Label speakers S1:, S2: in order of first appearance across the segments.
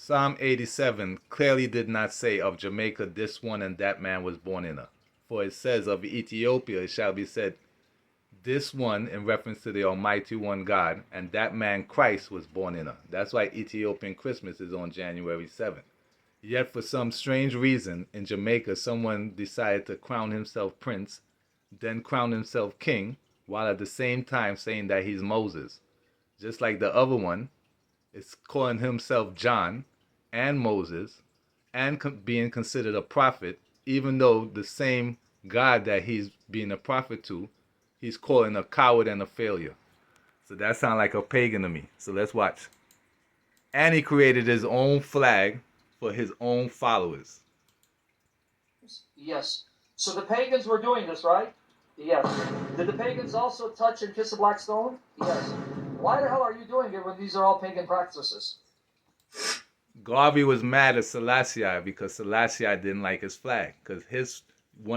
S1: Psalm 87 clearly did not say of Jamaica this one and that man was born in her. For it says of Ethiopia it shall be said, this one in reference to the Almighty One God, and that man Christ was born in her. That's why Ethiopian Christmas is on January 7th. Yet for some strange reason in Jamaica someone decided to crown himself prince, then crown himself king, while at the same time saying that he's Moses. Just like the other one is calling himself John and Moses and being considered a prophet, even though the same God that he's being a prophet to, he's calling a coward and a failure. So that sounds like a pagan to me. So let's watch. And he created his own flag for his own followers.
S2: Yes. So the pagans were doing this, right? Yes. Did the pagans also touch and kiss a black stone? Yes. Why the hell are you doing it when these are all pagan practices?
S1: Garvey was mad at Selassie because Selassie didn't like his flag, because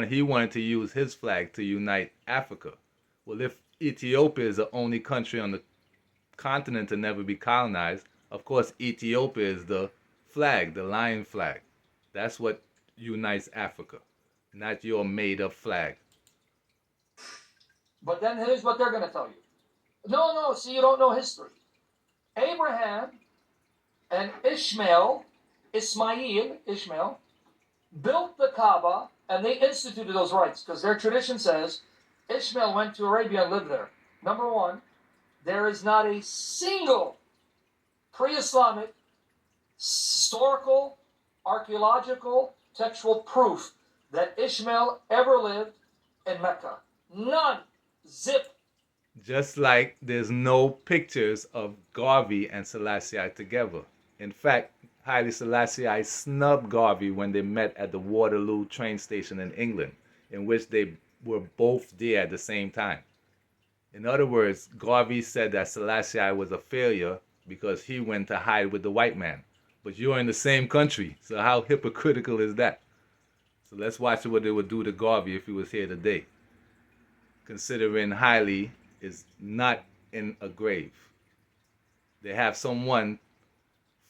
S1: he wanted to use his flag to unite Africa. Well, if Ethiopia is the only country on the continent to never be colonized, of course Ethiopia is the flag, the lion flag. That's what unites Africa, not your made-up flag.
S2: But then here's what they're going to tell you. No, see, you don't know history. Abraham and Ishmael, built the Kaaba, and they instituted those rites, because their tradition says Ishmael went to Arabia and lived there. Number one, there is not a single pre-Islamic, historical, archaeological, textual proof that Ishmael ever lived in Mecca. None. Zip.
S1: Just like there's no pictures of Garvey and Selassie together. In fact, Haile Selassie snubbed Garvey when they met at the Waterloo train station in England, in which they were both there at the same time. In other words, Garvey said that Selassie was a failure because he went to hide with the white man. But you're in the same country, so how hypocritical is that? So let's watch what they would do to Garvey if he was here today, considering Haile is not in a grave. They have someone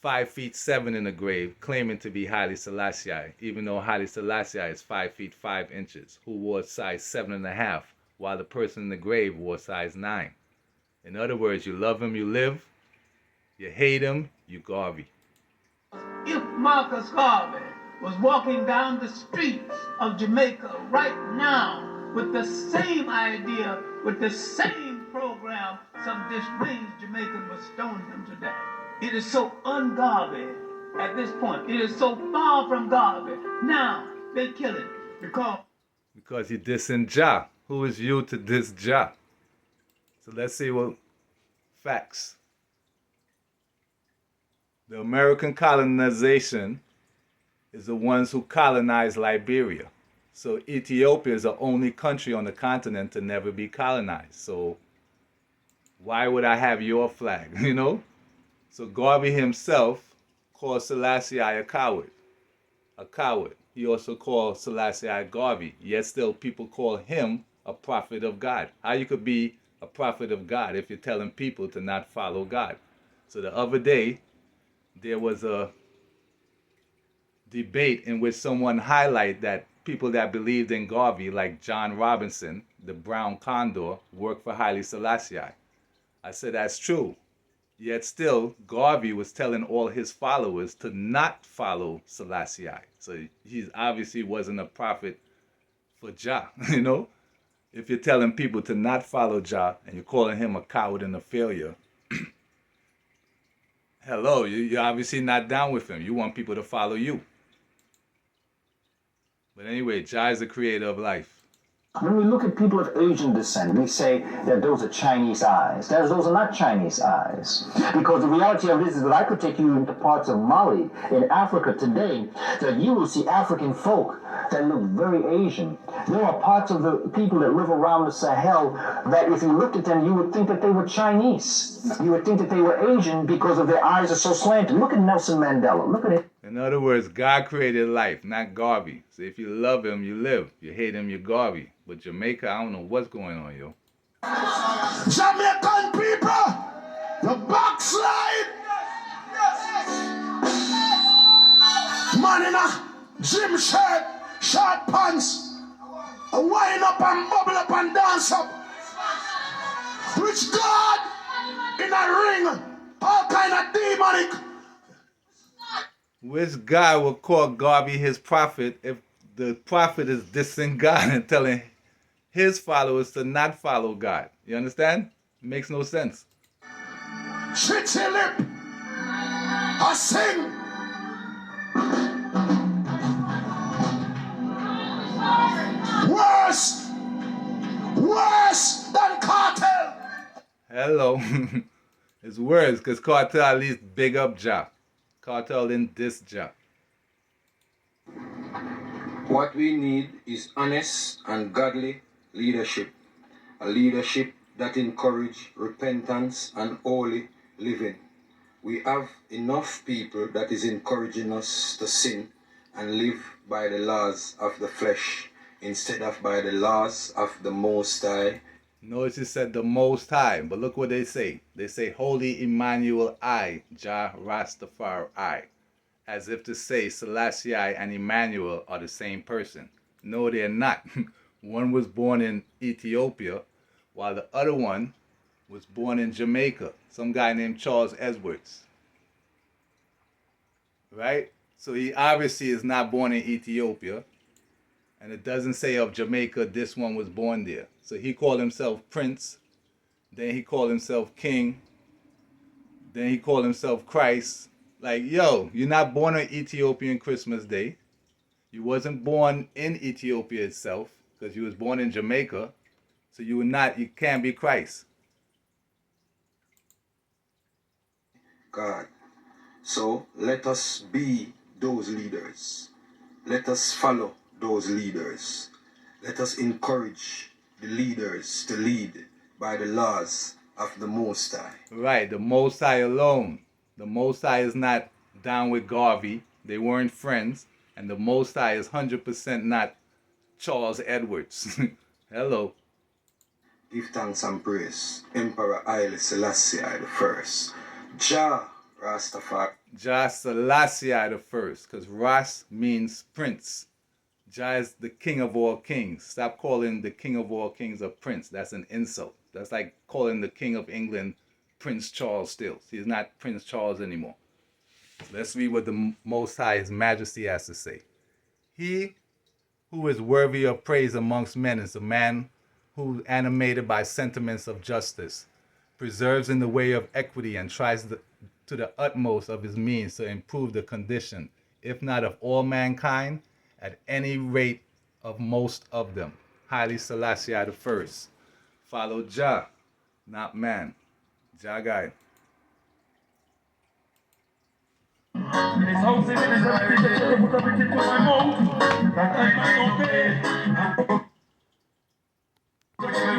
S1: 5'7" in a grave claiming to be Haile Selassie, even though Haile Selassie is 5'5", who wore size 7.5, while the person in the grave wore size 9. In other words, you love him, you live. You hate him, you Garvey.
S3: If Marcus Garvey was walking down the streets of Jamaica right now with the same idea, with the same program, some disgraced Jamaican would stone him to death. It is so un-Garvey at this point. It is so far from Garvey. Now they kill him because
S1: he dissing Jah. Who is you to diss Jah? So let's see what facts. The American colonization is the ones who colonized Liberia. So Ethiopia is the only country on the continent to never be colonized. So why would I have your flag, you know? So Garvey himself called Selassie a coward. A coward. He also called Selassie Garvey. Yet still people call him a prophet of God. How you could be a prophet of God if you're telling people to not follow God? So the other day, there was a debate in which someone highlighted that people that believed in Garvey, like John Robinson, the Brown Condor, worked for Haile Selassie. I said, that's true. Yet still, Garvey was telling all his followers to not follow Selassie. So he obviously wasn't a prophet for Jah, you know? If you're telling people to not follow Jah and you're calling him a coward and a failure, hello, you're obviously not down with him. You want people to follow you. But anyway, Jah is the creator of life.
S4: When we look at people of Asian descent, we say that those are Chinese eyes. Those are not Chinese eyes. Because the reality of this is that I could take you into parts of Mali, in Africa today, that you will see African folk that look very Asian. There are parts of the people that live around the Sahel that if you looked at them, you would think that they were Chinese. You would think that they were Asian because of their eyes are so slanted. Look at Nelson Mandela. Look at it.
S1: In other words, God created life, not Garvey. So if you love him, you live. You hate him, you're Garvey. But Jamaica, I don't know what's going on, yo.
S5: Jamaican people, the backslide. Man in a gym shirt, short pants, wind up and bubble up and dance up. Which God in a ring, all kind of demonic.
S1: Which guy will call Garvey his prophet if the prophet is dissing God and telling his followers to not follow God? You understand? It makes no sense.
S5: Shit your lip. I sing. Worse than cartel.
S1: Hello. It's worse because Cartel at least big up Jah. Cartel didn't diss Jah.
S6: What we need is honest and godly leadership. A leadership that encourages repentance and holy living. We have enough people that is encouraging us to sin and live by the laws of the flesh instead of by the laws of the Most High.
S1: Notice it said the Most High, but look what they say. They say, Holy Emmanuel I, Jah Rastafari, as if to say Selassie and Emmanuel are the same person. No, they're not. One was born in Ethiopia, while the other one was born in Jamaica. Some guy named Charles Edwards. Right? So he obviously is not born in Ethiopia. And it doesn't say of Jamaica, this one was born there. So he called himself Prince. Then he called himself King. Then he called himself Christ. Like, yo, you're not born on Ethiopian Christmas Day. You wasn't born in Ethiopia itself, because you was born in Jamaica. So you can't be Christ.
S6: God. So let us be those leaders. Let us follow those leaders. Let us encourage the leaders to lead by the laws of the Most High.
S1: Right, the Most High alone. The Most High is not down with Garvey. They weren't friends. And the Most High is 100% not Charles Edwards. Hello.
S6: Give thanks and praise. Emperor Haile Selassie I the First. Jah Rastafari.
S1: Jah Selassie the First, because Ras means prince. Jah is the king of all kings. Stop calling the king of all kings a prince. That's an insult. That's like calling the king of England Prince Charles still. He's not Prince Charles anymore. Let's read what the Most High, His Majesty, has to say. He who is worthy of praise amongst men is a man who, animated by sentiments of justice, preserves in the way of equity and tries to the utmost of his means to improve the condition, if not of all mankind, at any rate of most of them. Haile Selassie I the First. Follow Jah, not man. Jah guide.
S3: This house is